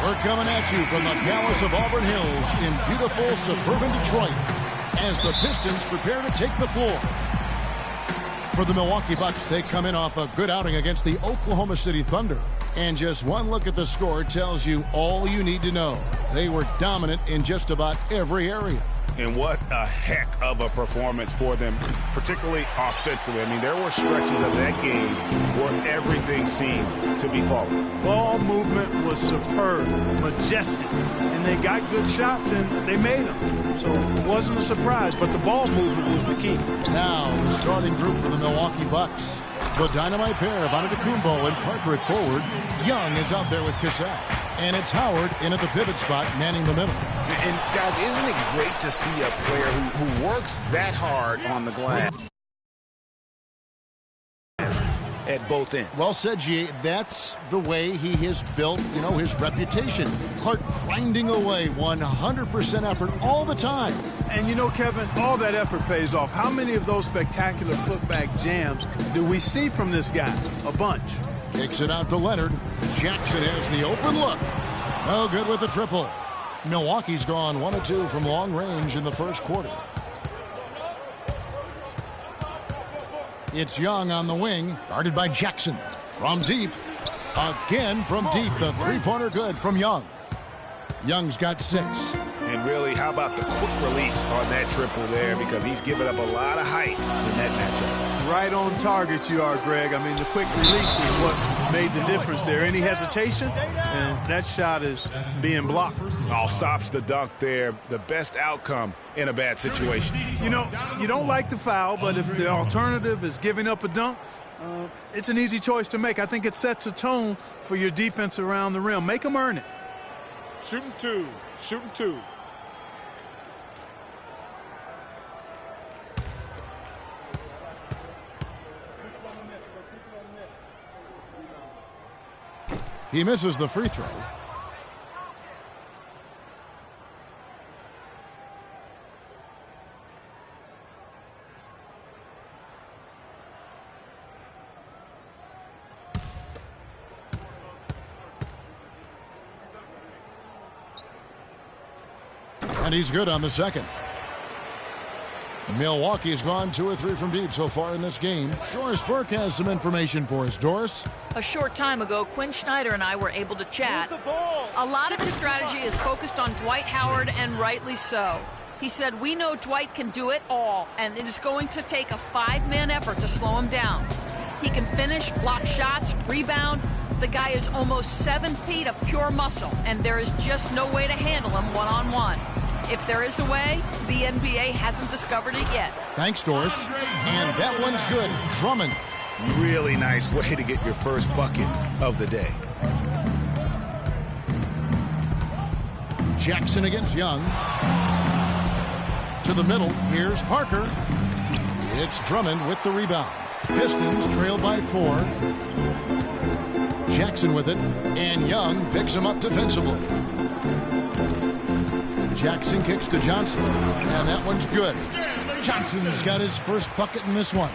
We're coming at you from the Palace of Auburn Hills in beautiful suburban Detroit as the Pistons prepare to take the floor. For the Milwaukee Bucks, they come in off a good outing against the Oklahoma City Thunder. And just one look at the score tells you all you need to know. They were dominant in just about every area. And what a heck of a performance for them, particularly offensively. I mean, there were stretches of that game where everything seemed to be falling. Ball movement was superb, majestic, and they got good shots and they made them. So it wasn't a surprise, but the ball movement was the key. Now the starting group for the Milwaukee Bucks. The dynamite pair of Antetokounmpo and Parker at forward. Young is out there with Cassell. And it's Howard in at the pivot spot, manning the middle. And, guys, isn't it great to see a player who works that hard on the glass at both ends? Well said, G. That's the way he has built, his reputation. Clark grinding away, 100% effort all the time. And Kevin, all that effort pays off. How many of those spectacular putback jams do we see from this guy? A bunch. Kicks it out to Leonard. Jackson has the open look. No good with the triple. Milwaukee's gone 1 of 2 from long range in the first quarter. It's Young on the wing, guarded by Jackson. From deep. Again from deep. The three-pointer good from Young. Young's got 6. And really, how about the quick release on that triple there? Because he's given up a lot of height in that matchup. Right on target you are, Greg. I mean, the quick release is what made the difference there. Any hesitation, and that shot is being blocked. Oh, stops the dunk there. The best outcome in a bad situation. You don't like the foul, but if the alternative is giving up a dunk, it's an easy choice to make. I think it sets a tone for your defense around the rim. Make them earn it. Shooting two. Shooting two. He misses the free throw. And he's good on the second. Milwaukee's gone 2 or 3 from deep so far in this game. Doris Burke has some information for us. Doris? A short time ago, Quinn Snyder and I were able to chat. A lot of his strategy is focused on Dwight Howard, and rightly so. He said, we know Dwight can do it all, and it is going to take a 5-man effort to slow him down. He can finish, block shots, rebound. The guy is almost 7 feet of pure muscle, and there is just no way to handle him one-on-one. If there is a way, the NBA hasn't discovered it yet. Thanks, Doris. And that one's good. Drummond. Really nice way to get your first bucket of the day. Jackson against Young. To the middle. Here's Parker. It's Drummond with the rebound. Pistons trail by 4. Jackson with it. And Young picks him up defensively. Jackson kicks to Johnson, and that one's good. Johnson's got his first bucket in this one.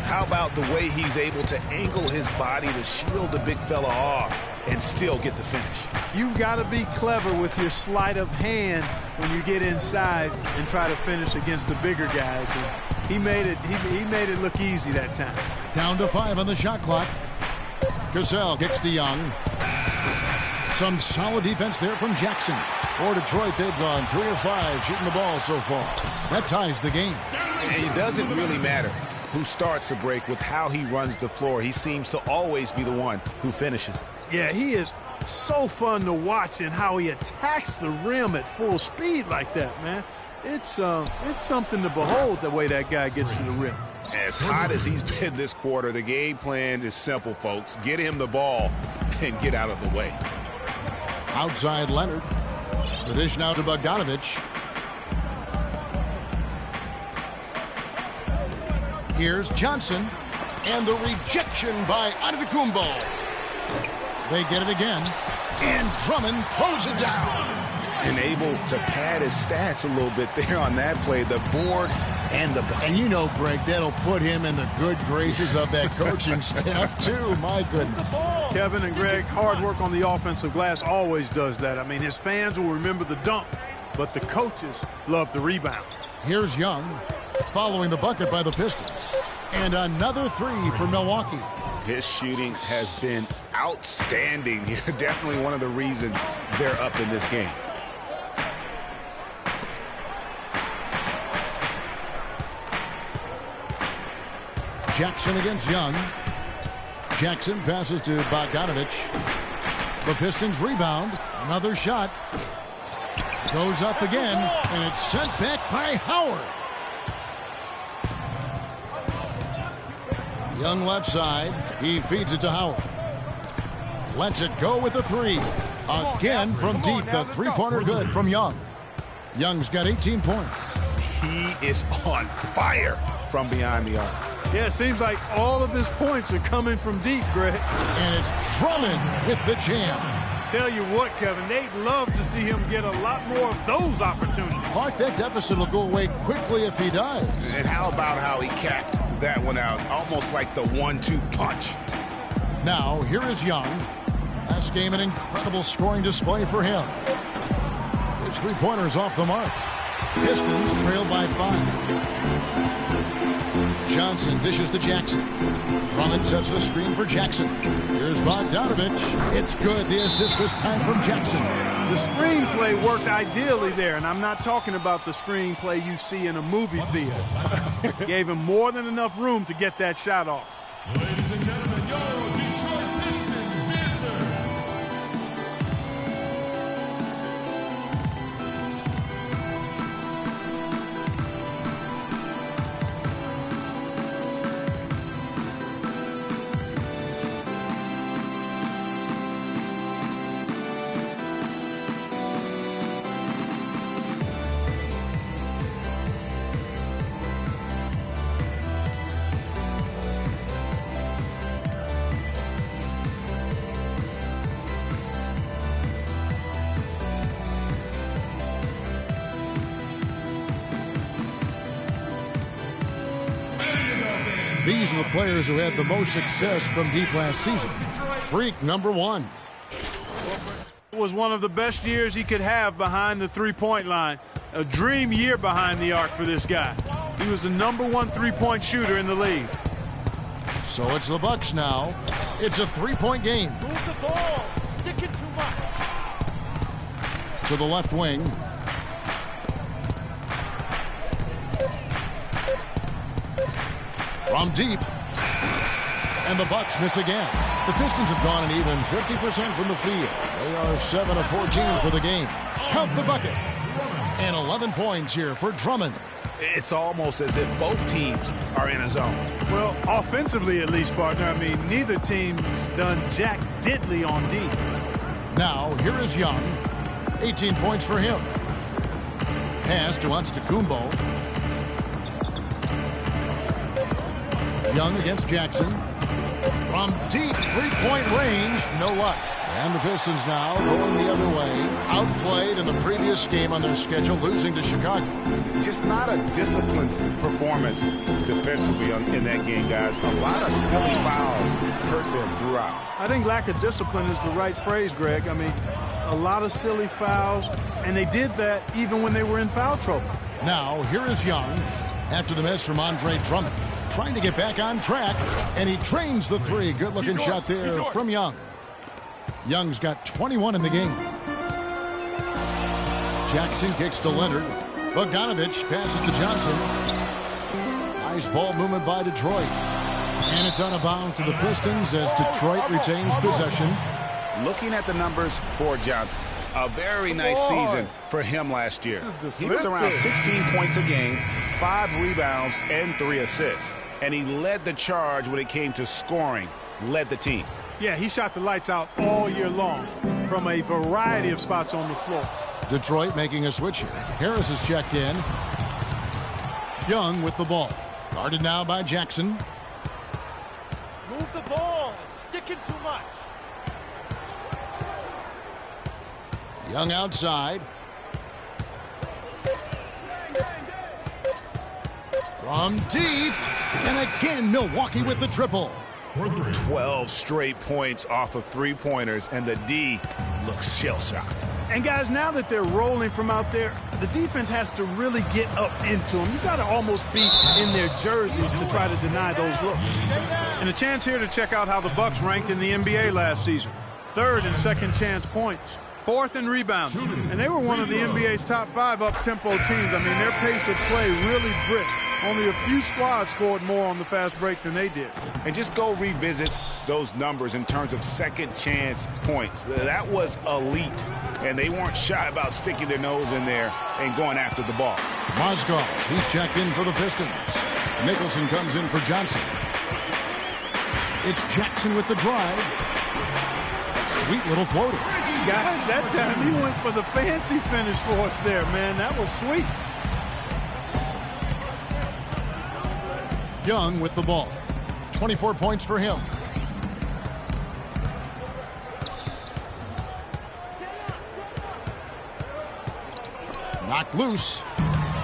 How about the way he's able to angle his body to shield the big fella off and still get the finish? You've got to be clever with your sleight of hand when you get inside and try to finish against the bigger guys. And he made it look easy that time. Down to 5 on the shot clock. Cassell kicks to Young. Some solid defense there from Jackson. For Detroit, they've gone 3 of 5 shooting the ball so far. That ties the game. It doesn't really matter who starts the break with how he runs the floor. He seems to always be the one who finishes. Yeah, he is so fun to watch and how he attacks the rim at full speed like that, man. It's something to behold the way that guy gets to the rim. As hot as he's been this quarter, the game plan is simple, folks. Get him the ball and get out of the way. Outside Leonard. The dish now to Bogdanovich. Here's Johnson. And the rejection by Antetokounmpo. They get it again. And Drummond throws it down. And able to pad his stats a little bit there on that play. The board and the bucket. And you know, Greg, that'll put him in the good graces of that coaching staff, too. My goodness. Kevin and Greg, hard work on the offensive glass always does that. I mean, his fans will remember the dunk, but the coaches love the rebound. Here's Young following the bucket by the Pistons. And another three for Milwaukee. His shooting has been outstanding here. Definitely one of the reasons they're up in this game. Jackson against Young. Jackson passes to Bogdanovich. The Pistons rebound. Another shot. Goes up again, and it's sent back by Howard. Young left side. He feeds it to Howard. Lets it go with the three. Again from deep. The three-pointer good from Young. Young's got 18 points. He is on fire from behind the arc. Yeah, it seems like all of his points are coming from deep, Greg. And it's Drummond with the jam. Tell you what, Kevin, they'd love to see him get a lot more of those opportunities. Mark, that deficit will go away quickly if he does. And how about how he capped that one out? Almost like the 1-2 punch. Now, here is Young. Last game, an incredible scoring display for him. His three-pointer's off the mark. Pistons trail by 5. Johnson dishes to Jackson. Drummond sets the screen for Jackson. Here's Bogdanovich. It's good. The assist this time from Jackson. The screenplay worked ideally there, and I'm not talking about the screenplay you see in a movie theater. Gave him more than enough room to get that shot off. Ladies and gentlemen, your Detroit Pistons dancers. These are the players who had the most success from deep last season. Freak number 1. It was one of the best years he could have behind the three-point line. A dream year behind the arc for this guy. He was the #1 three-point shooter in the league. So it's the Bucks now. It's a three-point game. Move the ball. Stick it too much. To the left wing. From deep. And the Bucks miss again. The Pistons have gone an even 50% from the field. They are 7 of 14 for the game. Count the bucket. And 11 points here for Drummond. It's almost as if both teams are in a zone. Well, offensively at least, partner. I mean, neither team's done jack diddly on D. Now, here is Young. 18 points for him. Pass to Antetokounmpo. Young against Jackson. From deep three-point range, no luck. And the Pistons now going the other way. Outplayed in the previous game on their schedule, losing to Chicago. Just not a disciplined performance defensively in that game, guys. A lot of silly fouls hurt them throughout. I think lack of discipline is the right phrase, Greg. I mean, a lot of silly fouls, and they did that even when they were in foul trouble. Now, here is Young after the miss from Andre Drummond. Trying to get back on track, and he drains the three. Good-looking shot there from Young. Young's got 21 in the game. Jackson kicks to Leonard. Bogdanovich passes to Johnson. Nice ball movement by Detroit. And it's out of bounds to the Pistons as Detroit retains possession. Looking at the numbers for Johnson, a very nice season for him last year. He was around 16 points a game, 5 rebounds, and 3 assists. And he led the charge when it came to scoring, led the team. Yeah, he shot the lights out all year long from a variety of spots on the floor. Detroit making a switch here. Harris is checked in. Young with the ball. Guarded now by Jackson. Move the ball. Stick it too much. Young outside. From deep. And again, Milwaukee with the triple. 12 straight points off of three-pointers, and the D looks shell-shocked. And guys, now that they're rolling from out there, the defense has to really get up into them. You got to almost be in their jerseys to try to deny those looks. And a chance here to check out how the Bucks ranked in the NBA last season. 3rd in second chance points, 4th in rebounds. And they were one of the NBA's top 5 up-tempo teams. I mean, their pace of play really brisk. Only a few squads scored more on the fast break than they did. And just go revisit those numbers in terms of second chance points. That was elite. And they weren't shy about sticking their nose in there and going after the ball. Mozgov, he's checked in for the Pistons. Nicholson comes in for Johnson. It's Jackson with the drive. Sweet little floater. Guys, that time he went for the fancy finish for us there, man. That was sweet. Young with the ball. 24 points for him. Knocked loose.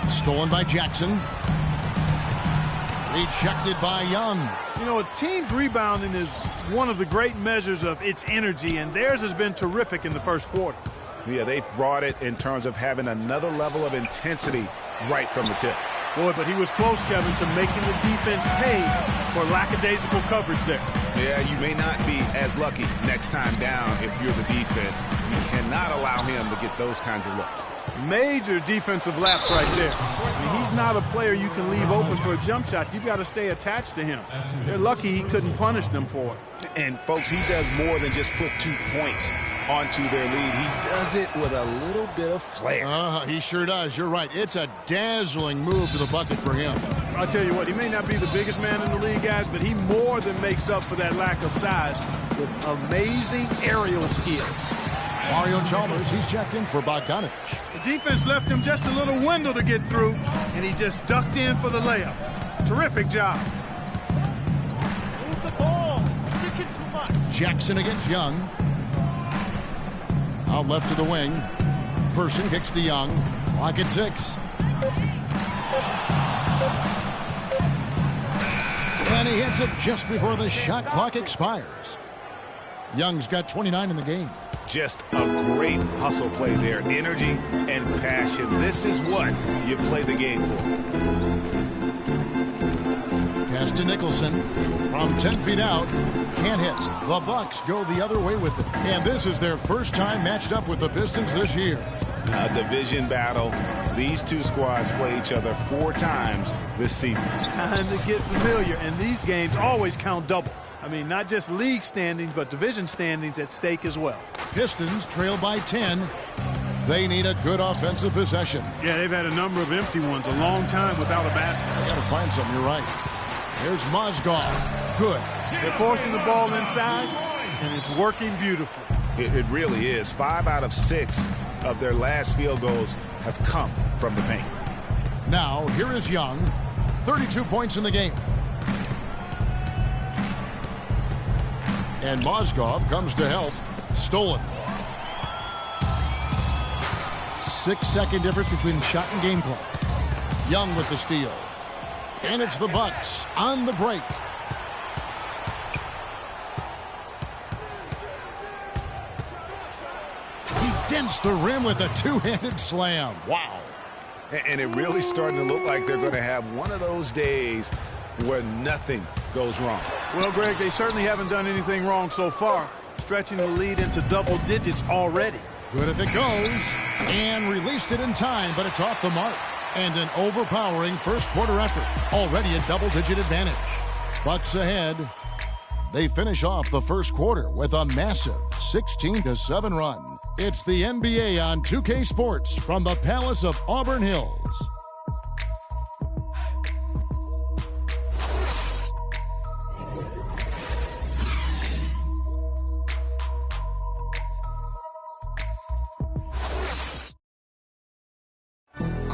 Stolen by Jackson. Rejected by Young. You know, a team's rebounding is one of the great measures of its energy, and theirs has been terrific in the first quarter. Yeah, they've brought it in terms of having another level of intensity right from the tip. Boy, but he was close, Kevin, to making the defense pay for lackadaisical coverage there. Yeah, you may not be as lucky next time down if you're the defense. You cannot allow him to get those kinds of looks. Major defensive lapse right there. I mean, he's not a player you can leave open for a jump shot. You've got to stay attached to him. They're lucky he couldn't punish them for it. And, folks, he does more than just put 2 points onto their lead. He does it with a little bit of flair. He sure does. You're right. It's a dazzling move to the bucket for him. I'll tell you what, he may not be the biggest man in the league, guys, but he more than makes up for that lack of size with amazing aerial skills. Mario Chalmers, he's checked in for Bogdanovich. The defense left him just a little window to get through, and he just ducked in for the layup. Terrific job. Move the ball. It's sticking too much. Jackson against Young. Out left to the wing. Person kicks to Young. Clock at 6. And he hits it just before the shot clock expires. Young's got 29 in the game. Just a great hustle play there. Energy and passion. This is what you play the game for. Pass to Nicholson. From 10 feet out. Can't hit. The Bucks go the other way with it. And this is their first time matched up with the Pistons this year. A division battle. These two squads play each other 4 times this season. Time to get familiar, and these games always count double. I mean, not just league standings, but division standings at stake as well. Pistons trail by 10. They need a good offensive possession. Yeah, they've had a number of empty ones, a long time without a basket. They got to find something. You're right. Here's Mozgov. Good. They're forcing the ball inside, and it's working beautifully. It really is. 5 out of 6 of their last field goals have come from the paint. Now, here is Young. 32 points in the game. And Mozgov comes to help. Stolen. 6-second difference between the shot and game clock. Young with the steal. And it's the Bucks on the break. He dents the rim with a 2-handed slam. Wow. And it really starting to look like they're going to have one of those days where nothing goes wrong. Well, Greg, they certainly haven't done anything wrong so far, stretching the lead into double digits already. Good if it goes. And released it in time, but it's off the mark. And an overpowering first quarter effort. Already a double-digit advantage. Bucks ahead. They finish off the first quarter with a massive 16-7 run. It's the NBA on 2K Sports from the Palace of Auburn Hills.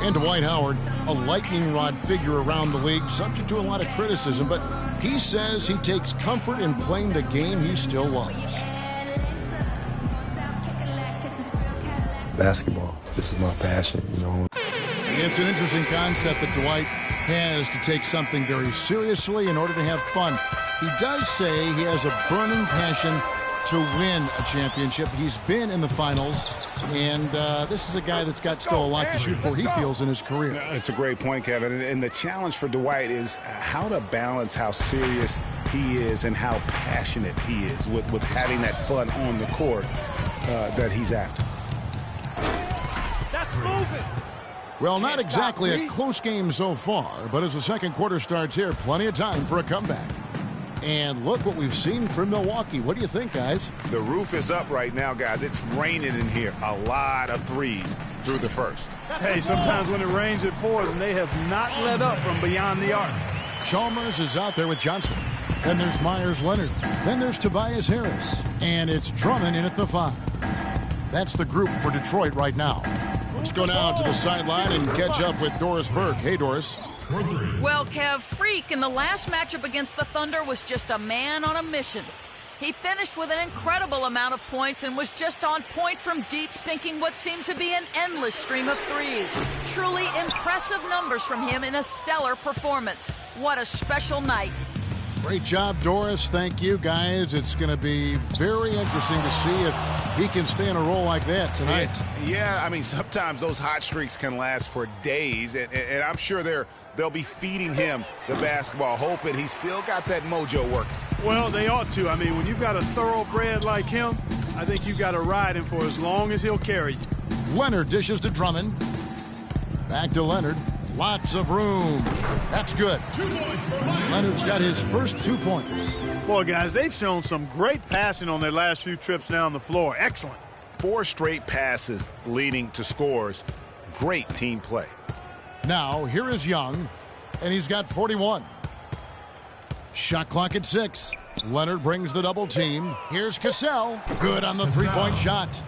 And Dwight Howard, a lightning rod figure around the league, subject to a lot of criticism, but he says he takes comfort in playing the game he still loves. Basketball. This is my passion, you know. It's an interesting concept that Dwight has to take something very seriously in order to have fun. He does say he has a burning passion to win a championship. He's been in the finals, and this is a guy that's got still a lot to shoot for, he feels, in his career. It's a great point, Kevin. And the challenge for Dwight is how to balance how serious he is and how passionate he is with having that fun on the court that he's after. That's moving. Well, not exactly a close game so far, but as the second quarter starts here, plenty of time for a comeback. And look what we've seen from Milwaukee. What do you think, guys? The roof is up right now, guys. It's raining in here. A lot of threes through the first. Hey, sometimes when it rains, it pours, and they have not let up from beyond the arc. Chalmers is out there with Johnson. Then there's Myers-Leonard. Then there's Tobias Harris. And it's Drummond in at the 5. That's the group for Detroit right now. Let's go now to the sideline and catch up with Doris Burke. Hey, Doris. Well, Kev, Freak in the last matchup against the Thunder was just a man on a mission. He finished with an incredible amount of points and was just on point from deep, sinking what seemed to be an endless stream of threes. Truly impressive numbers from him in a stellar performance. What a special night. Great job, Doris. Thank you, guys. It's going to be very interesting to see if he can stay in a role like that tonight. Yeah, I mean, sometimes those hot streaks can last for days, and I'm sure they'll be feeding him the basketball, hoping he's still got that mojo working. Well, they ought to. I mean, when you've got a thoroughbred like him, I think you've got to ride him for as long as he'll carry you. Leonard dishes to Drummond. Back to Leonard. Lots of room. That's good. 2 points for Leonard. Leonard's got his first 2 points. Boy, guys, they've shown some great passing on their last few trips down the floor. Excellent. 4 straight passes leading to scores. Great team play. Now, here is Young, and he's got 41. Shot clock at 6. Leonard brings the double team. Here's Cassell. Good on the three-point shot.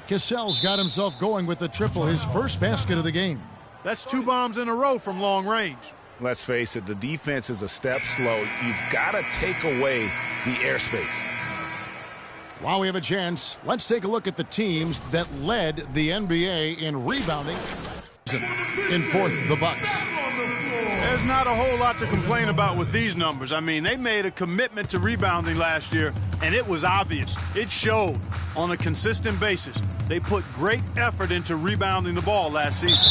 Cassell's got himself going with the triple, his first basket of the game. That's 2 bombs in a row from long range. Let's face it, the defense is a step slow. You've got to take away the airspace. While we have a chance, let's take a look at the teams that led the NBA in rebounding. In fourth, the Bucks. There's not a whole lot to complain about with these numbers. I mean, they made a commitment to rebounding last year, and it was obvious. It showed on a consistent basis. They put great effort into rebounding the ball last season.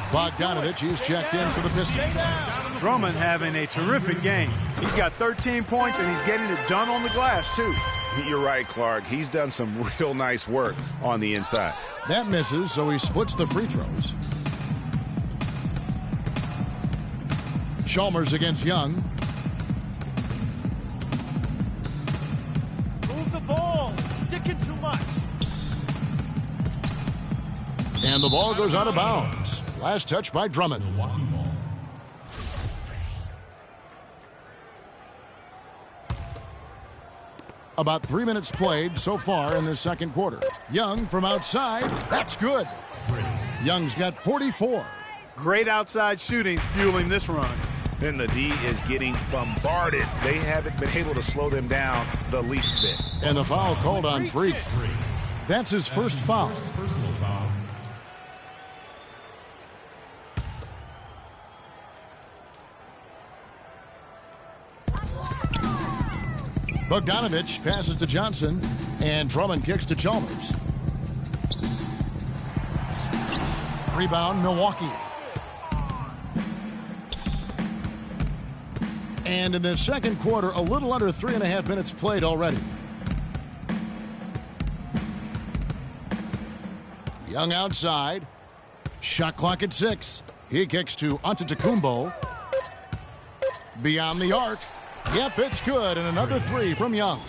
Bogdanovich, he's checked in for the Pistons. Drummond having a terrific game. He's got 13 points, and he's getting it done on the glass, too. You're right, Clark. He's done some real nice work on the inside. That misses, so he splits the free throws. Chalmers against Young. Move the ball. Sticking too much. And the ball goes out of bounds. Last touch by Drummond. About 3 minutes played so far in the second quarter. Young from outside. That's good. Young's got 44. Great outside shooting fueling this run. Then the D is getting bombarded. They haven't been able to slow them down the least bit. And the foul called on Freak. That's his first foul. Bogdanovich passes to Johnson, and Drummond kicks to Chalmers. Rebound, Milwaukee. And in the second quarter, a little under 3.5 minutes played already. Young outside. Shot clock at 6. He kicks to Antetokounmpo. Beyond the arc. Yep, it's good. And another 3 from Young.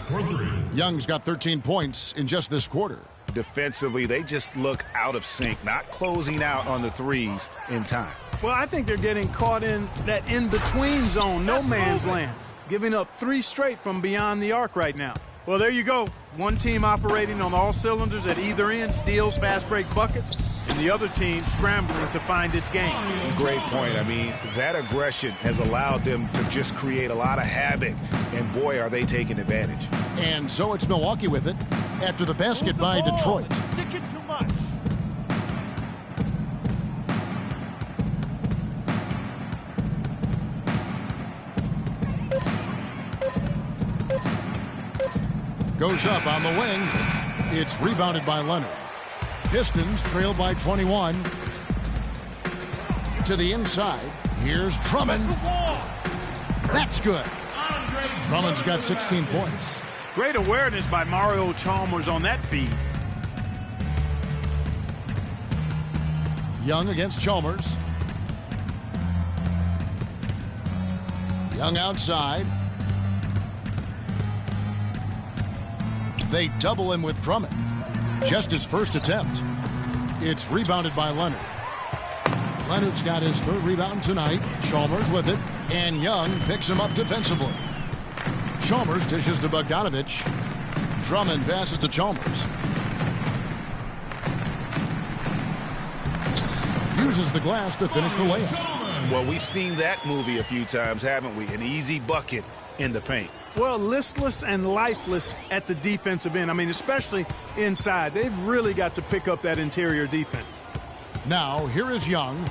Young's got 13 points in just this quarter. Defensively, they just look out of sync, not closing out on the threes in time. Well, I think they're getting caught in that in-between zone, no man's land, giving up 3 straight from beyond the arc right now. Well, there you go. One team operating on all cylinders at either end, steals, fast break buckets, and the other team scrambling to find its game. Great point. I mean, that aggression has allowed them to just create a lot of havoc, and boy, are they taking advantage. And so it's Milwaukee with it after the basket by Detroit. Sticking too much. Goes up on the wing. It's rebounded by Leonard. Pistons trail by 21. To the inside. Here's Drummond. That's good. Drummond's got 16 points. Great awareness by Mario Chalmers on that feed. Young against Chalmers. Young outside. They double him with Drummond. Just his first attempt. It's rebounded by Leonard. Leonard's got his third rebound tonight. Chalmers with it. And Young picks him up defensively. Chalmers dishes to Bogdanovich. Drummond passes to Chalmers. Uses the glass to finish the layup. Well, we've seen that movie a few times, haven't we? An easy bucket in the paint. Well, listless and lifeless at the defensive end. I mean, especially inside. They've really got to pick up that interior defense. Now, here is Young.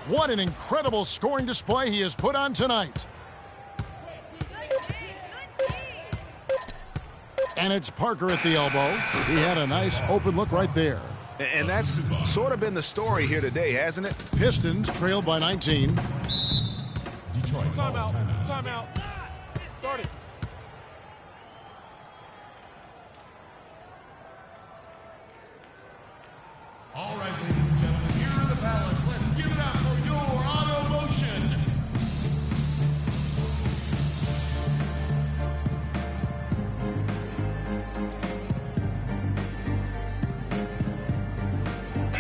What an incredible scoring display he has put on tonight. And it's Parker at the elbow. He had a nice open look right there. And that's sort of been the story here today, hasn't it? Pistons trail by 19. Detroit. Timeout. Timeout. Start it. All right, ladies and gentlemen, here in the Palace, let's give it up for your auto motion.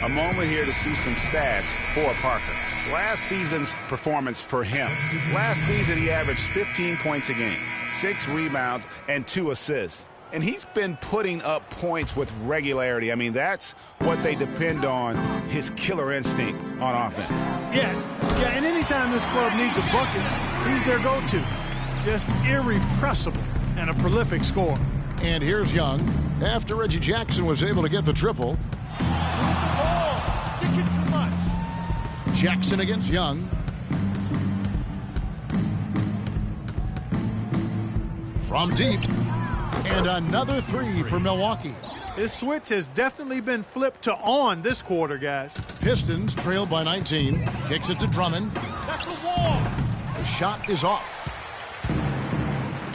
A moment here to see some stats for Parker. Last season's performance for him. Last season, he averaged 15 points a game, 6 rebounds, and 2 assists. And he's been putting up points with regularity. I mean, that's what they depend on, his killer instinct on offense. Yeah, and anytime this club needs a bucket, he's their go-to. Just irrepressible and a prolific scorer. And here's Young. After Reggie Jackson was able to get the triple. Stick it too much. Jackson against Young. From deep. And another three for Milwaukee. This switch has definitely been flipped to on this quarter, guys. Pistons trail by 19. Kicks it to Drummond. That's the wall. The shot is off.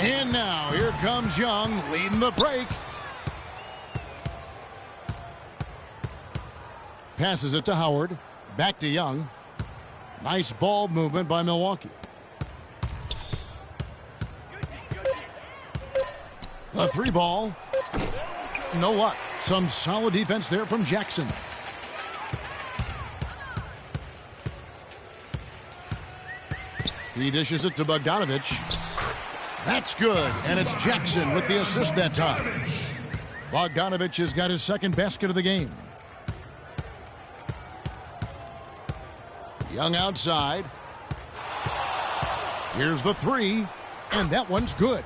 And now here comes Young leading the break. Passes it to Howard. Back to Young. Nice ball movement by Milwaukee. A 3-ball. No luck. Some solid defense there from Jackson. He dishes it to Bogdanovich. That's good. And it's Jackson with the assist that time. Bogdanovich has got his second basket of the game. Young outside. Here's the 3. And that one's good.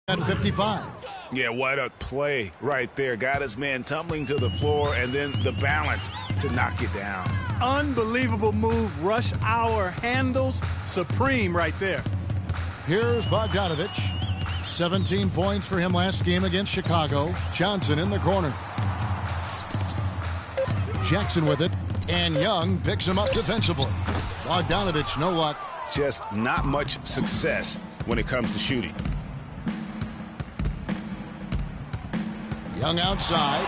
At 55. Yeah, what a play right there. Got his man tumbling to the floor, and then the balance to knock it down. Unbelievable move. Rush hour handles supreme right there. Here's Bogdanovich. 17 points for him last game against Chicago. Johnson in the corner. Jackson with it. And Young picks him up defensively. Bogdanovich, no luck. Just not much success when it comes to shooting. Young outside.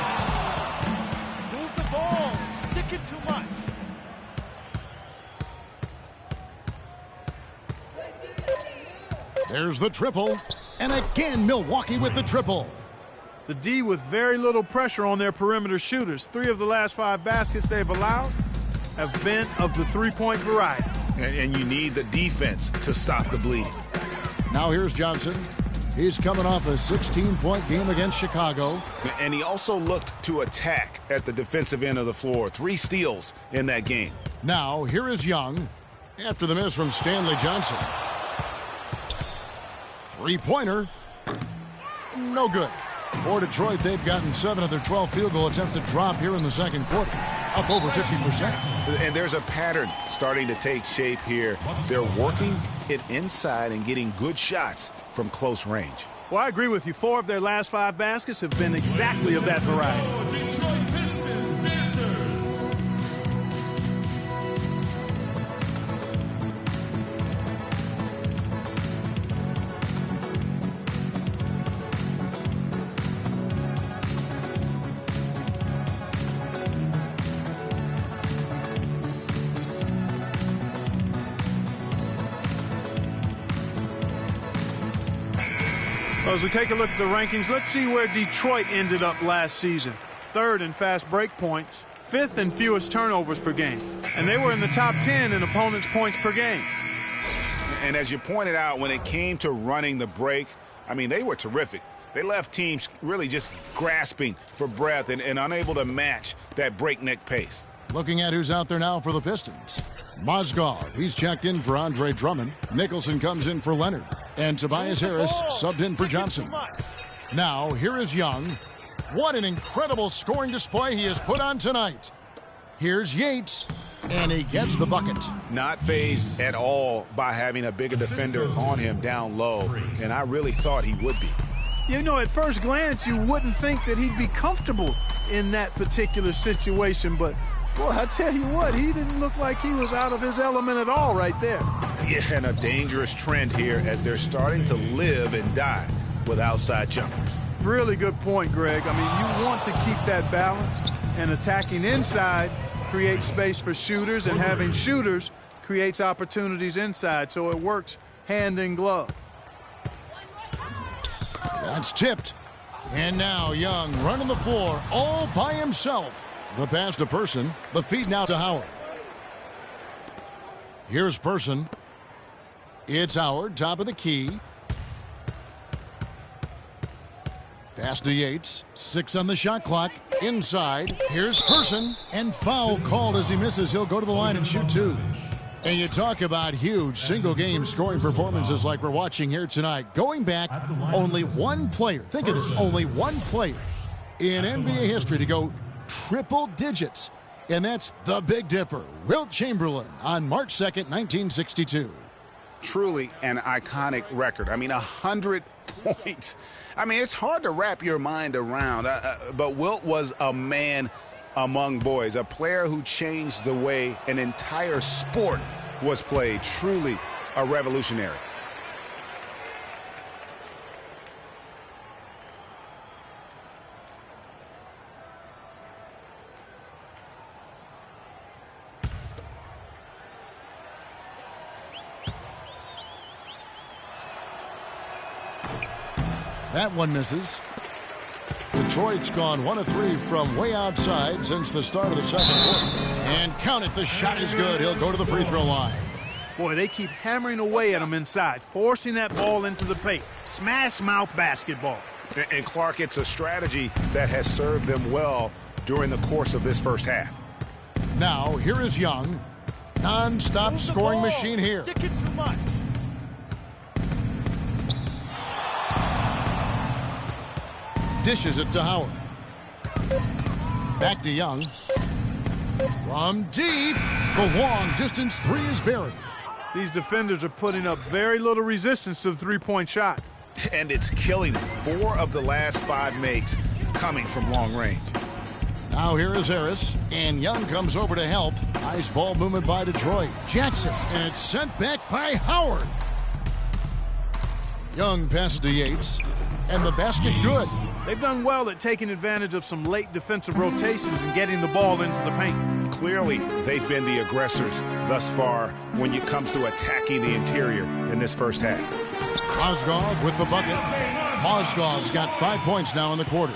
Move the ball. Stick it too much. There's the triple. And again, Milwaukee with the triple. The D with very little pressure on their perimeter shooters. 3 of the last 5 baskets they've allowed have been of the three-point variety. And you need the defense to stop the bleeding. Now here's Johnson. He's coming off a 16-point game against Chicago. And he also looked to attack at the defensive end of the floor. 3 steals in that game. Now here is Young after the miss from Stanley Johnson. 3-pointer. No good. For Detroit, they've gotten 7 of their 12 field goal attempts to drop here in the second quarter. Up over 50%. And there's a pattern starting to take shape here. They're working it inside and getting good shots from close range. Well, I agree with you. 4 of their last 5 baskets have been exactly of that variety. Detroit Pistons dancers. Well, as we take a look at the rankings, let's see where Detroit ended up last season. 3rd in fast break points, 5th in fewest turnovers per game, and they were in the top 10 in opponents' points per game. And as you pointed out, when it came to running the break, I mean, they were terrific. They left teams really just grasping for breath and unable to match that breakneck pace. Looking at who's out there now for the Pistons. Mozgov, he's checked in for Andre Drummond. Nicholson comes in for Leonard. And Tobias Harris subbed in for Johnson. Now, here is Young. What an incredible scoring display he has put on tonight. Here's Yates, and he gets the bucket. Not fazed at all by having a bigger defender on him down low, and I really thought he would be. You know, at first glance, you wouldn't think that he'd be comfortable in that particular situation, but boy, I tell you what, he didn't look like he was out of his element at all right there. Yeah, and a dangerous trend here as they're starting to live and die with outside jumpers. Really good point, Greg. I mean, you want to keep that balance, and attacking inside creates space for shooters, and having shooters creates opportunities inside, so it works hand in glove. That's tipped. And now Young running the floor all by himself. The pass to Person. The feed now to Howard. Here's Person. It's Howard, top of the key. Pass to Yates. 6 on the shot clock. Inside. Here's Person. And foul called as he misses. He'll go to the line and shoot 2. And you talk about huge single-game scoring performances like we're watching here tonight. Going back, only one player, think of this, only one player in NBA history to go triple digits. And that's the Big Dipper, Wilt Chamberlain, on March 2nd, 1962. Truly an iconic record. I mean, 100 points. I mean, it's hard to wrap your mind around, but Wilt was a man among boys, a player who changed the way an entire sport was played. Truly a revolutionary. That one misses. Detroit's gone 1 of 3 from way outside since the start of the second quarter. And count it, the shot is good. He'll go to the free throw line. Boy, they keep hammering away at him inside, forcing that ball into the paint. Smash mouth basketball. And Clark, it's a strategy that has served them well during the course of this first half. Now, here is Young. Non-stop scoring machine here. Stick it too much. Dishes it to Howard. Back to Young. From deep, the long distance 3 is buried. These defenders are putting up very little resistance to the three-point shot. And it's killing them. 4 of the last 5 makes coming from long range. Now here is Harris, and Young comes over to help. Nice ball movement by Detroit. Jackson, and it's sent back by Howard. Young passes to Yates, and the basket good. They've done well at taking advantage of some late defensive rotations and getting the ball into the paint. Clearly, they've been the aggressors thus far when it comes to attacking the interior in this first half. Mozgov with the bucket. Mozgov's got 5 points now in the quarter.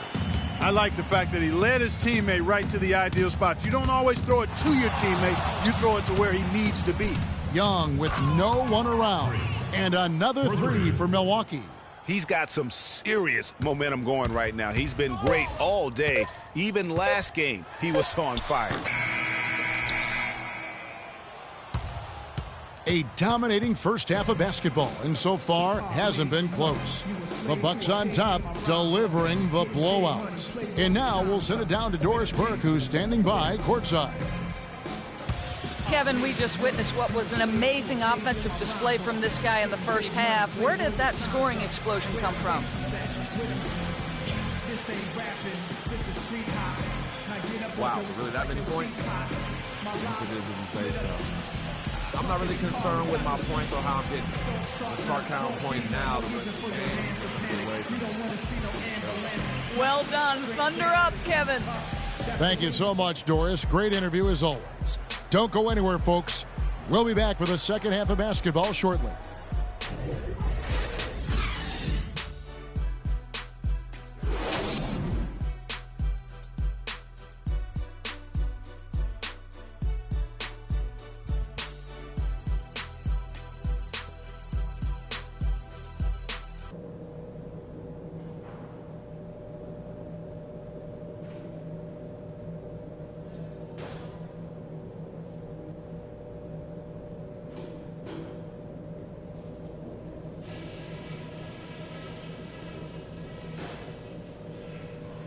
I like the fact that he led his teammate right to the ideal spots. You don't always throw it to your teammate. You throw it to where he needs to be. Young with no one around. And another 3 for Milwaukee. He's got some serious momentum going right now. He's been great all day. Even last game, he was on fire. A dominating first half of basketball, and so far hasn't been close. The Bucks on top, delivering the blowout. And now we'll send it down to Doris Burke, who's standing by courtside. Kevin, we just witnessed what was an amazing offensive display from this guy in the first half. Where did that scoring explosion come from? Wow, really that many points? Yes, it is if you say so. I'm not really concerned with my points or how I'm getting. Let's start counting points now. The rest of the game. Well done. Thunder up, Kevin. Thank you so much, Doris. Great interview as always. Don't go anywhere, folks. We'll be back with the second half of basketball shortly.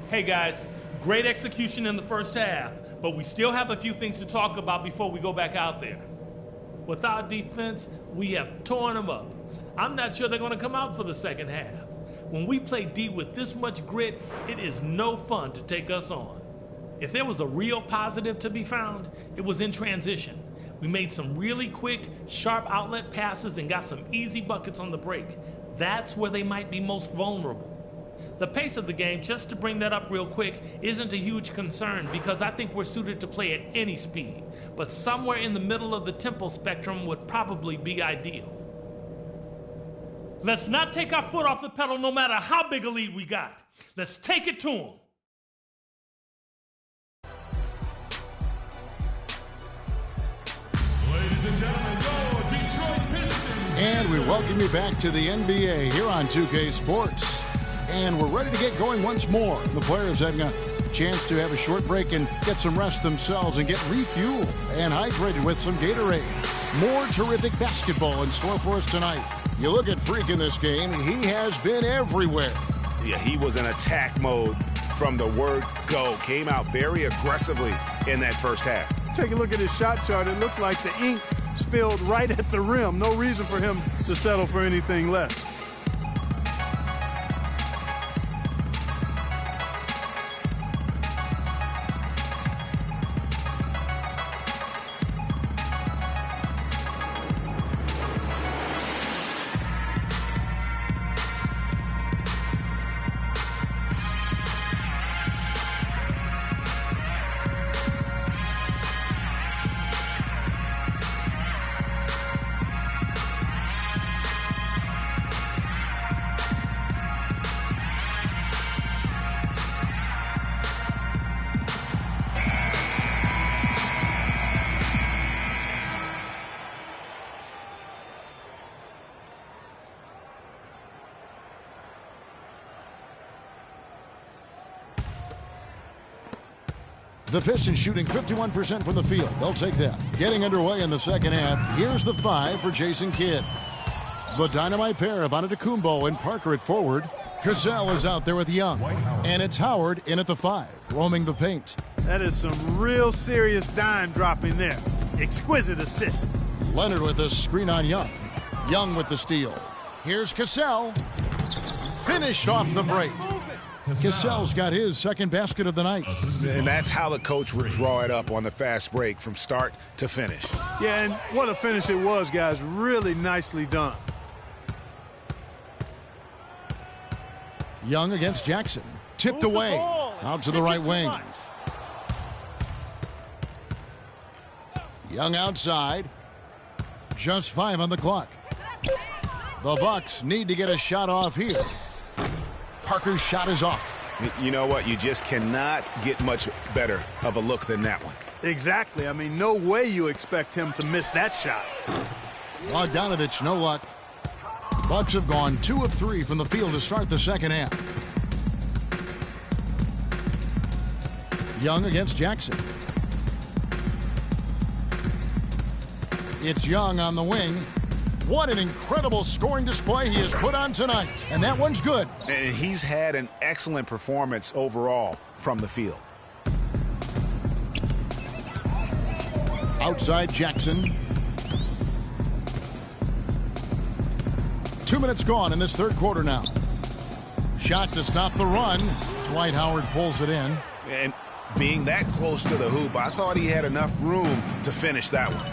Hey guys, great execution in the first half, but we still have a few things to talk about before we go back out there. With our defense, we have torn them up. I'm not sure they're going to come out for the second half. When we play D with this much grit, it is no fun to take us on. If there was a real positive to be found, it was in transition. We made some really quick, sharp outlet passes and got some easy buckets on the break. That's where they might be most vulnerable. The pace of the game, just to bring that up real quick, isn't a huge concern because I think we're suited to play at any speed. But somewhere in the middle of the tempo spectrum would probably be ideal. Let's not take our foot off the pedal no matter how big a lead we got. Let's take it to them. Ladies and gentlemen, your Detroit Pistons. And we welcome you back to the NBA here on 2K Sports. And we're ready to get going once more. The players having a chance to have a short break and get some rest themselves and get refueled and hydrated with some Gatorade. More terrific basketball in store for us tonight. You look at Freak in this game, he has been everywhere. Yeah, he was in attack mode from the word go. Came out very aggressively in that first half. Take a look at his shot chart. It looks like the ink spilled right at the rim. No reason for him to settle for anything less. The Pistons shooting 51% from the field. They'll take that. Getting underway in the second half. Here's the 5 for Jason Kidd. The dynamite pair of Antetokounmpo and Parker at forward. Cassell is out there with Young. And it's Howard in at the 5, roaming the paint. That is some real serious dime dropping there. Exquisite assist. Leonard with the screen on Young. Young with the steal. Here's Cassell. Finished off the break. Cassell's got his second basket of the night. And that's how the coach would draw it up on the fast break from start to finish. Yeah, and what a finish it was, guys. Really nicely done. Young against Jackson. Tipped away. Out to the right wing. Young outside. Just 5 on the clock. The Bucks need to get a shot off here. Parker's shot is off. You know what? You just cannot get much better of a look than that one. Exactly. I mean, no way you expect him to miss that shot. Bogdanovich, no luck. Bucks have gone 2 of 3 from the field to start the second half. Young against Jackson. It's Young on the wing. What an incredible scoring display he has put on tonight. And that one's good. And he's had an excellent performance overall from the field. Outside Jackson. 2 minutes gone in this third quarter now. Shot to stop the run. Dwight Howard pulls it in. And being that close to the hoop, I thought he had enough room to finish that one.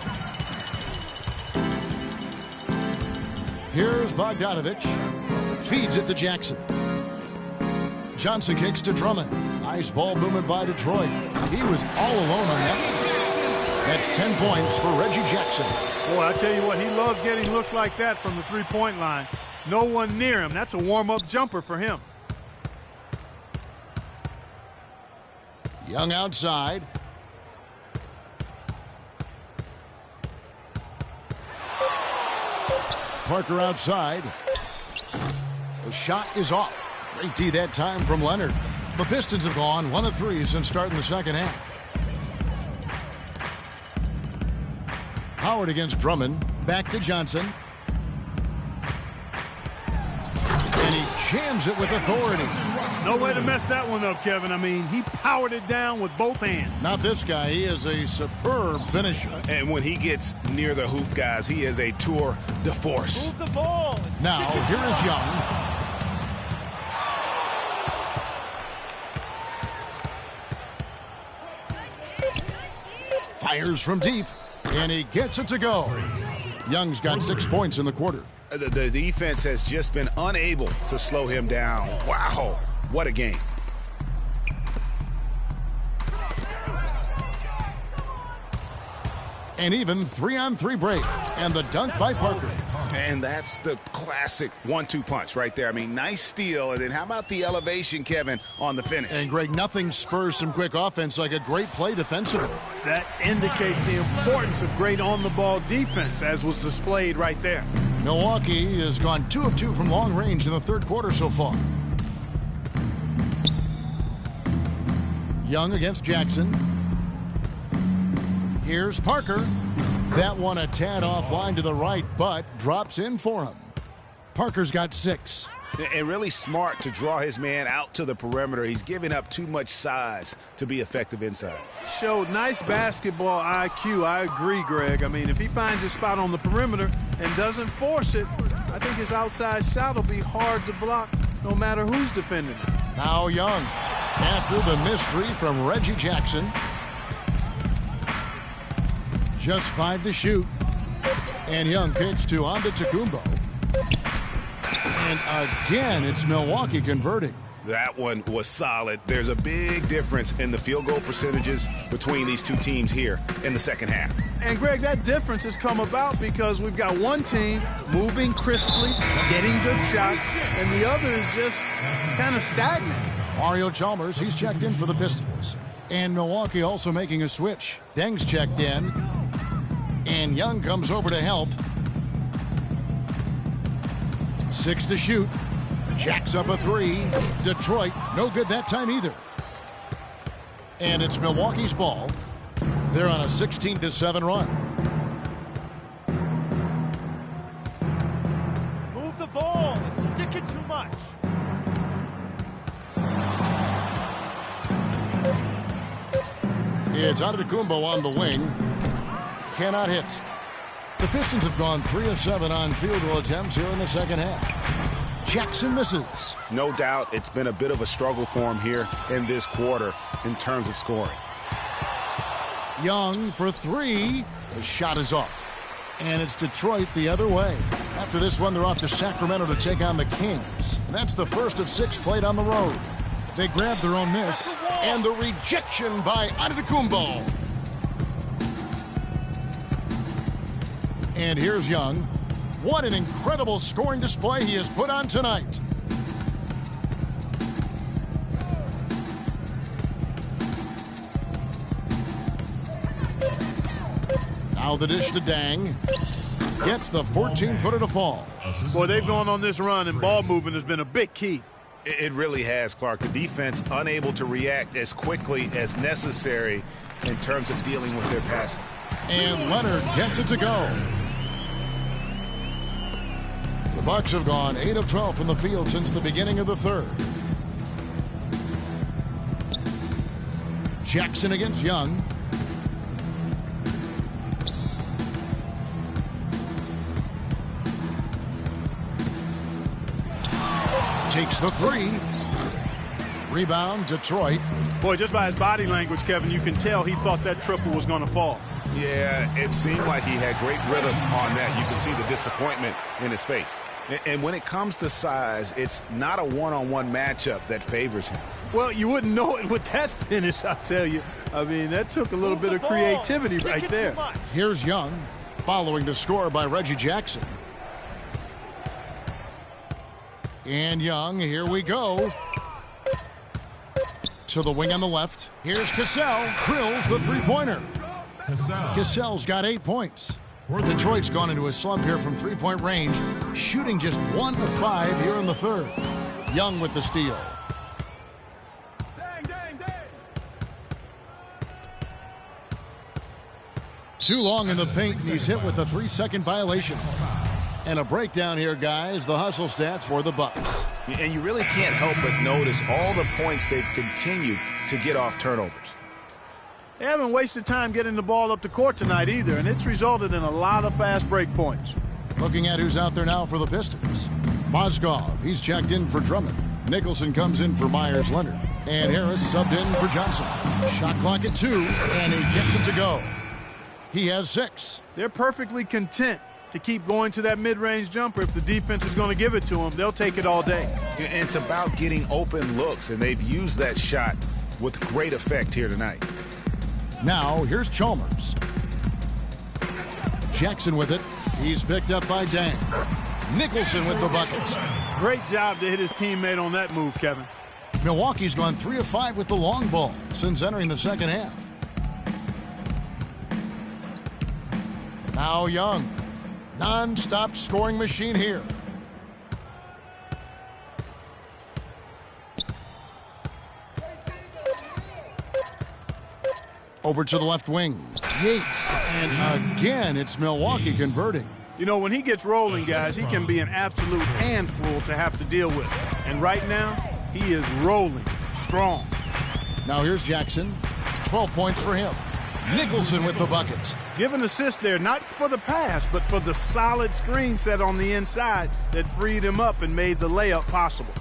Here's Bogdanovich. Feeds it to Jackson. Johnson kicks to Drummond. Nice ball movement by Detroit. He was all alone on that. That's 10 points for Reggie Jackson. Boy, I tell you what, he loves getting looks like that from the three-point line. No one near him. That's a warm-up jumper for him. Young outside. Parker outside. The shot is off. Great D that time from Leonard. The Pistons have gone 1 of 3 since starting the second half. Howard against Drummond. Back to Johnson. And he jams it with authority. No way to mess that one up, Kevin. I mean, he powered it down with both hands. Not this guy. He is a superb finisher. And when he gets near the hoop, guys, he is a tour de force. Move the ball. Now, here is Young. Fires from deep, and he gets it to go. Young's got 6 points in the quarter. The defense has just been unable to slow him down. Wow, what a game. An even 3-on-3 break, and the dunk by Parker. And that's the classic 1-2 punch right there. I mean, nice steal, and then how about the elevation, Kevin, on the finish? And Greg, nothing spurs some quick offense like a great play defensively. That indicates the importance of great on-the-ball defense, as was displayed right there. Milwaukee has gone 2 of 2 from long range in the third quarter so far. Young against Jackson. Here's Parker. That one a tad offline to the right, but drops in for him. Parker's got 6. And really smart to draw his man out to the perimeter. He's giving up too much size to be effective inside. Showed nice basketball IQ. I agree, Greg. I mean, if he finds his spot on the perimeter and doesn't force it, I think his outside shot will be hard to block no matter who's defending it. Now Young, after the mystery from Reggie Jackson. Just 5 to shoot. And Young kicks to Antetokounmpo. And again, it's Milwaukee converting. That one was solid. There's a big difference in the field goal percentages between these two teams here in the second half. And, Greg, that difference has come about because we've got one team moving crisply, getting good shots, and the other is just kind of stagnant. Mario Chalmers, he's checked in for the Pistons. And Milwaukee also making a switch. Deng's checked in. And Young comes over to help. 6 to shoot. Jacks up a 3. Detroit, no good that time either. And it's Milwaukee's ball. They're on a 16-7 run. Move the ball and stick it too much. It's Antetokounmpo on the wing. Cannot hit. The Pistons have gone 3 of 7 on field goal attempts here in the second half. Jackson misses. No doubt it's been a bit of a struggle for him here in this quarter in terms of scoring. Young for 3. The shot is off. And it's Detroit the other way. After this one, they're off to Sacramento to take on the Kings. And that's the first of 6 played on the road. They grabbed their own miss. And the rejection by Antetokounmpo. And here's Young. What an incredible scoring display he has put on tonight. Now the dish to Deng. Gets the 14-footer to fall. Boy, they've gone on this run, and ball movement has been a big key. It really has, Clark. The defense unable to react as quickly as necessary in terms of dealing with their passing. And Leonard gets it to go. The Bucks have gone 8 of 12 from the field since the beginning of the third. Jackson against Young. Takes the three. Rebound, Detroit. Boy, just by his body language, Kevin, you can tell he thought that triple was going to fall. Yeah, it seemed like he had great rhythm on that. You can see the disappointment in his face. And when it comes to size, it's not a one-on-one matchup that favors him. Well, you wouldn't know it with that finish, I tell you. I mean, that took a little bit of creativity right there. Here's Young, following the score by Reggie Jackson. And Young, here we go. To the wing on the left. Here's Cassell. Drills the three-pointer. Cassell's got 8 points. Detroit's gone into a slump here from three-point range, shooting just 1 of 5 here in the third. Young with the steal. Too long in the paint, and he's hit with a 3-second violation. And a breakdown here, guys. The hustle stats for the Bucks. And you really can't help but notice all the points they've continued to get off turnovers. They haven't wasted time getting the ball up the court tonight either, and it's resulted in a lot of fast break points. Looking at who's out there now for the Pistons. Mozgov, he's checked in for Drummond. Nicholson comes in for Myers-Leonard. And Harris subbed in for Johnson. Shot clock at 2, and he gets it to go. He has 6. They're perfectly content to keep going to that mid-range jumper. If the defense is going to give it to them, they'll take it all day. And it's about getting open looks, and they've used that shot with great effect here tonight. Now, here's Chalmers. Jackson with it. He's picked up by Dang. Nicholson with the buckets. Great job to hit his teammate on that move, Kevin. Milwaukee's gone 3 of 5 with the long ball since entering the second half. Now Young. Non-stop scoring machine here. Over to the left wing. Yates. And again, it's Milwaukee converting. You know, when he gets rolling, guys, he can be an absolute handful to have to deal with. And right now, he is rolling strong. Now here's Jackson. 12 points for him. Nicholson with the bucket. Give an assist there, not for the pass, but for the solid screen set on the inside that freed him up and made the layup possible.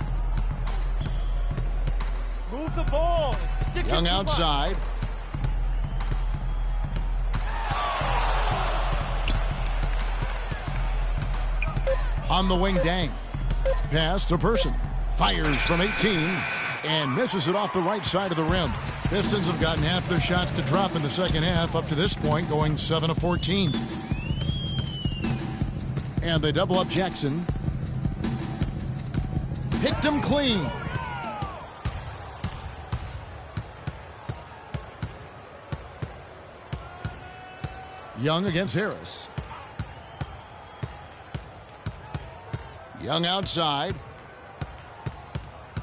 Move the ball. Stick Young outside. On the wing, Dang. Pass to Person. Fires from 18 and misses it off the right side of the rim. Pistons have gotten half their shots to drop in the second half up to this point, going 7 of 14. And they double up Jackson. Picked him clean. Young against Harris. Young outside.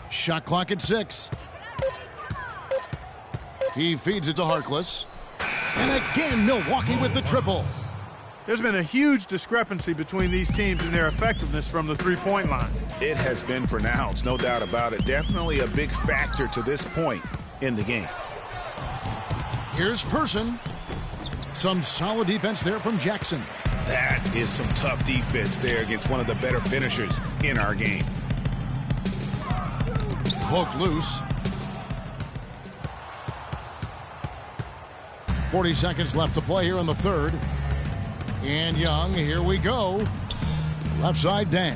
Shot clock at 6. He feeds it to Harkless. And again, Milwaukee with the triple. There's been a huge discrepancy between these teams in their effectiveness from the three-point line. It has been pronounced, no doubt about it. Definitely a big factor to this point in the game. Here's Person. Some solid defense there from Jackson. That is some tough defense there against one of the better finishers in our game. Poke loose. 40 seconds left to play here in the third. And Young, here we go. Left side, Dang.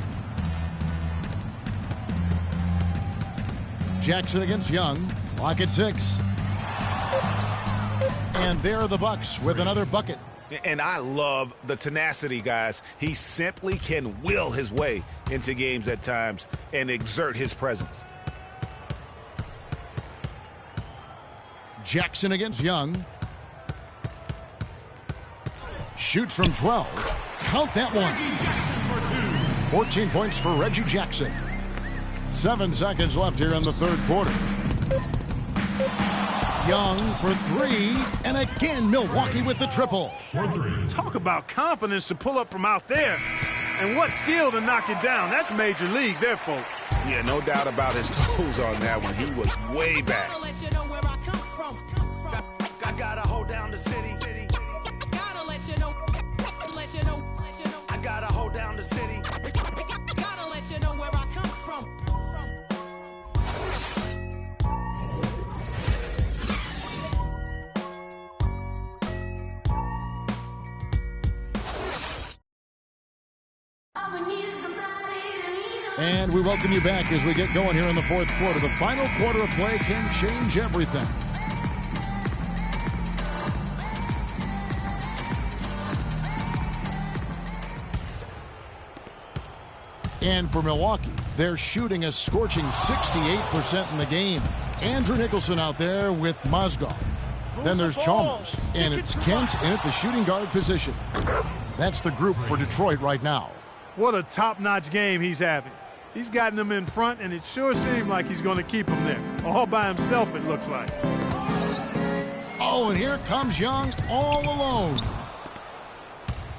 Jackson against Young. Clock at 6. And there are the Bucks with another bucket. And I love the tenacity, guys. He simply can will his way into games at times and exert his presence. Jackson against Young. Shoots from 12. Count that one. 14 points for Reggie Jackson. 7 seconds left here in the third quarter. Young for 3. And again, Milwaukee with the triple. Talk about confidence to pull up from out there. And what skill to knock it down. That's major league there, folks. Yeah, no doubt about his toes on that one. He was way back. I gotta hold down the city. I gotta hold down the city. Gotta let you know where I come from. And we welcome you back as we get going here in the fourth quarter. The final quarter of play can change everything. And for Milwaukee, they're shooting a scorching 68% in the game. Andrew Nicholson out there with Mozgov. Then there's Chalmers, and it's Kent in at the shooting guard position. That's the group for Detroit right now. What a top-notch game he's having. He's gotten them in front, and it sure seemed like he's going to keep them there. All by himself, it looks like. Oh, and here comes Young all alone.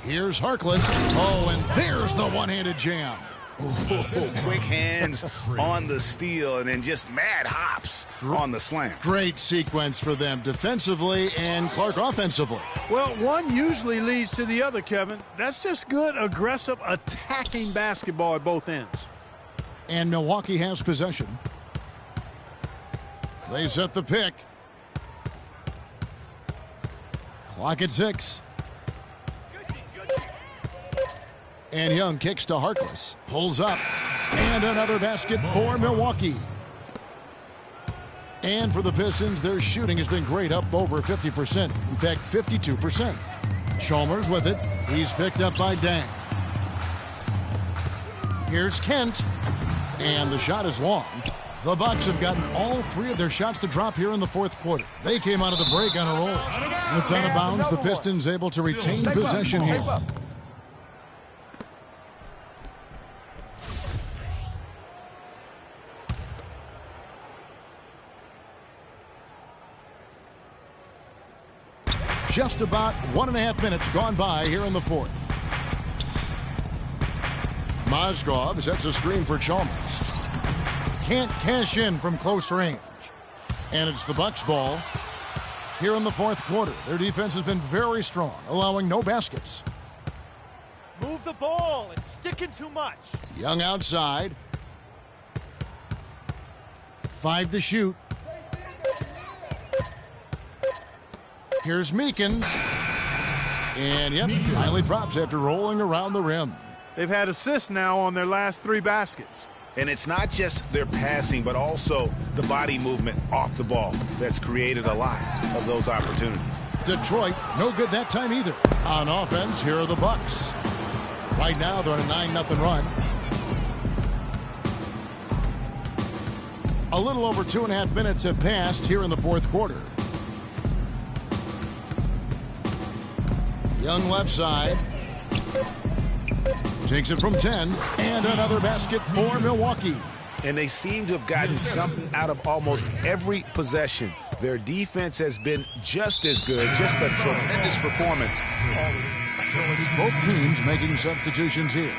Here's Harkless. Oh, and there's the one-handed jam. Ooh, quick hands on the steal and then just mad hops on the slam. Great sequence for them defensively and Clark offensively. Well, one usually leads to the other, Kevin. That's just good, aggressive, attacking basketball at both ends. And Milwaukee has possession. They set the pick. Clock at 6. And Young kicks to Harkless. Pulls up. And another basket for Milwaukee. And for the Pistons, their shooting has been great, up over 50%. In fact, 52%. Chalmers with it. He's picked up by Dang. Here's Kent. And the shot is long. The Bucks have gotten all 3 of their shots to drop here in the fourth quarter. They came out of the break on a roll. It's out of bounds. The Pistons able to retain possession here. Just about 1.5 minutes gone by here in the fourth. Mozgov sets a screen for Chalmers. Can't cash in from close range. And it's the Bucks ball here in the fourth quarter. Their defense has been very strong, allowing no baskets. Move the ball. It's sticking too much. Young outside. 5 to shoot. Here's Meekins. And, yep, finally drops after rolling around the rim. They've had assists now on their last 3 baskets. And it's not just their passing, but also the body movement off the ball that's created a lot of those opportunities. Detroit, no good that time either. On offense, here are the Bucks. Right now, they're on a 9-0 run. A little over 2.5 minutes have passed here in the fourth quarter. Young left side. Takes it from 10. And another basket for Milwaukee. And they seem to have gotten something out of almost every possession. Their defense has been just as good, just a tremendous performance. Both teams making substitutions here.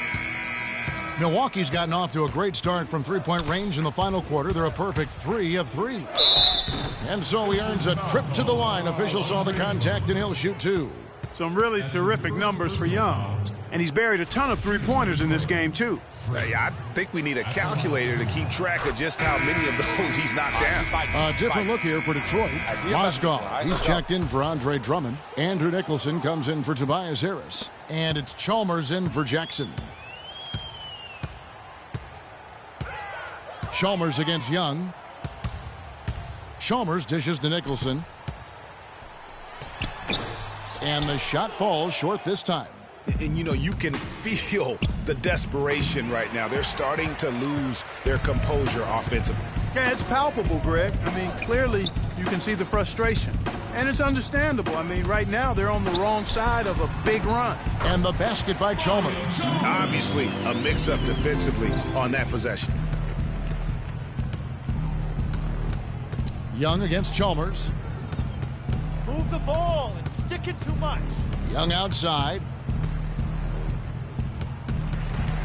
Milwaukee's gotten off to a great start from three-point range in the final quarter. They're a perfect 3 of 3. And so he earns a trip to the line. Official saw the contact, and he'll shoot 2. Some really terrific numbers for Young. And he's buried a ton of three-pointers in this game, too. I think we need a calculator to keep track of just how many of those he's knocked down. A different look here for Detroit. Mozgov, he's checked in for Andre Drummond. Andrew Nicholson comes in for Tobias Harris. And it's Chalmers in for Jackson. Chalmers against Young. Chalmers dishes to Nicholson. And the shot falls short this time. And, you know, you can feel the desperation right now. They're starting to lose their composure offensively. Yeah, it's palpable, Greg. I mean, clearly you can see the frustration. And it's understandable. I mean, right now they're on the wrong side of a big run. And the basket by Chalmers. Obviously, a mix-up defensively on that possession. Young against Chalmers. Move the ball. It's sticking too much. Young outside.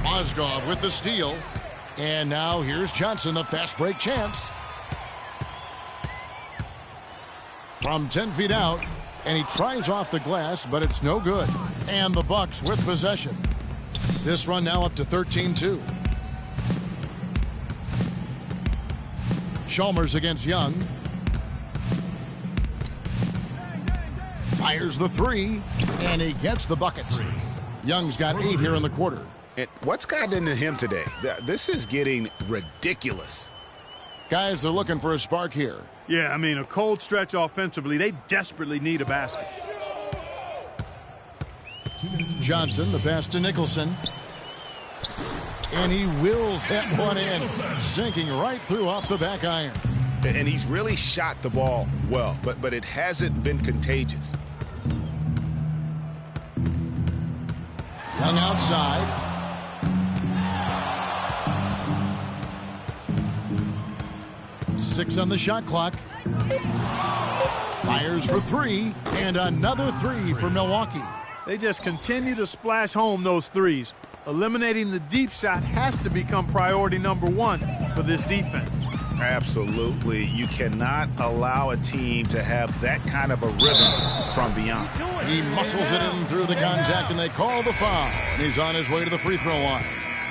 Mozgov with the steal. And now here's Johnson, the fast break chance. From 10 feet out. And he tries off the glass, but it's no good. And the Bucks with possession. This run now up to 13-2. Chalmers against Young. Fires the 3, and he gets the bucket. Young's got 8 here in the quarter. And what's gotten into him today? This is getting ridiculous. Guys, they're looking for a spark here. Yeah, I mean, a cold stretch offensively. They desperately need a basket. Johnson, the pass to Nicholson. And he wills that one in, sinking right through off the back iron. And he's really shot the ball well, but it hasn't been contagious. Young outside. Six on the shot clock. Fires for three, and another three for Milwaukee. They just continue to splash home those threes. Eliminating the deep shot has to become priority number one for this defense. Absolutely. You cannot allow a team to have that kind of a rhythm from beyond. He muscles it in through the contact, and they call the foul. And he's on his way to the free throw line.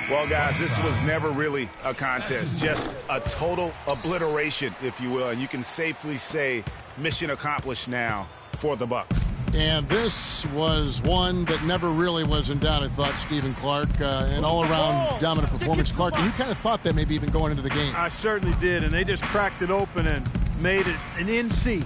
Well, guys, this was never really a contest. Just a total obliteration, if you will. And you can safely say mission accomplished now for the Bucks. And this was one that never really was in doubt, I thought, Stephen Clark. An all-around dominant performance. Clark, and you kind of thought that maybe even going into the game. I certainly did, and they just cracked it open and made it an NC.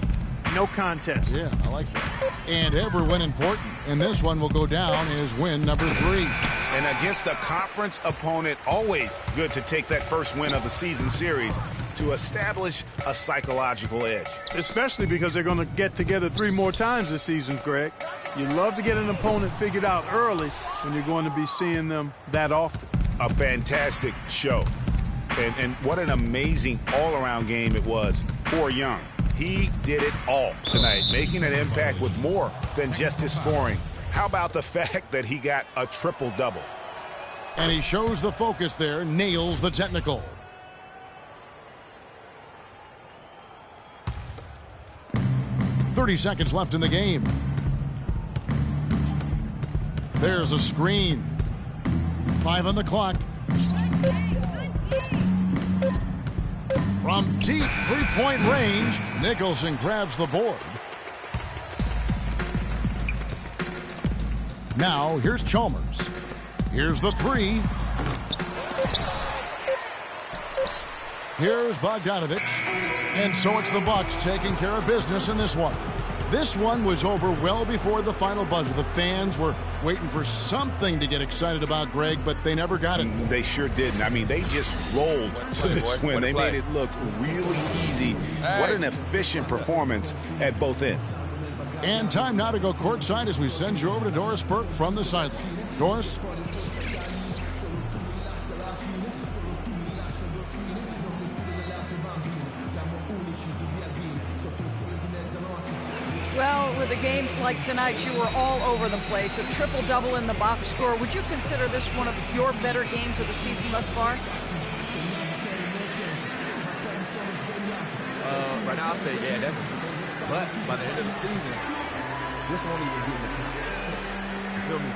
No contest. Yeah, I like that. And every win important. And this one will go down as win number 3. And against a conference opponent, always good to take that first win of the season series to establish a psychological edge. Especially because they're going to get together 3 more times this season, Greg. You love to get an opponent figured out early when you're going to be seeing them that often. A fantastic show. And what an amazing all-around game it was for Young. He did it all tonight, making an impact with more than just his scoring. How about the fact that he got a triple-double? And he shows the focus there, nails the technical. "30 seconds left in the game. There's a screen. 5 on the clock. From deep three-point range, Nicholson grabs the board. Now, here's Chalmers. Here's the 3. Here's Bogdanovich. And so it's the Bucks taking care of business in this one. This one was over well before the final buzzer. The fans were waiting for something to get excited about, Greg, but they never got it. They sure didn't. I mean, they just rolled to this win. They made it look really easy. What an efficient performance at both ends. And time now to go courtside as we send you over to Doris Burke from the sideline. Doris? Well, with a game like tonight, you were all over the place. A triple-double in the box score. Would you consider this one of your better games of the season thus far? Right now, I'll say, yeah, definitely. But by the end of the season, this won't even be in the top 10. You feel me?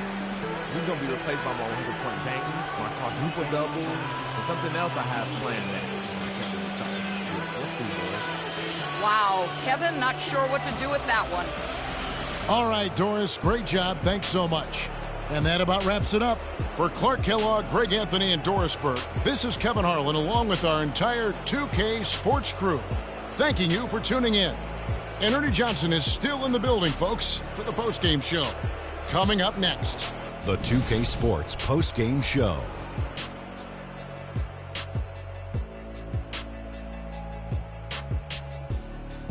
This is going to be replaced by my 100-point games, my quadruple doubles, and something else I have planned that when I come to the top. We'll see, boys. Wow, Kevin, not sure what to do with that one. All right, Doris, great job. Thanks so much. And that about wraps it up. For Clark Kellogg, Greg Anthony, and Doris Burke, this is Kevin Harlan along with our entire 2K Sports crew, thanking you for tuning in. And Ernie Johnson is still in the building, folks, for the postgame show. Coming up next, the 2K Sports postgame show.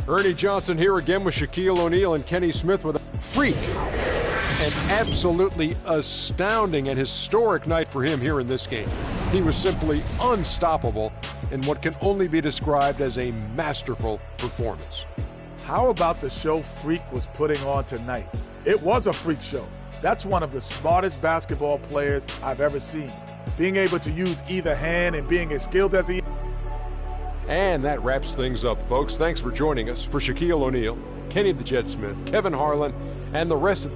Ernie Johnson here again with Shaquille O'Neal and Kenny Smith with a freak. An absolutely astounding and historic night for him here in this game. He was simply unstoppable in what can only be described as a masterful performance. How about the show Freak was putting on tonight? It was a freak show. That's one of the smartest basketball players I've ever seen. Being able to use either hand and being as skilled as he is. And that wraps things up, folks. Thanks for joining us. For Shaquille O'Neal, Kenny the Jet Smith, Kevin Harlan, and the rest of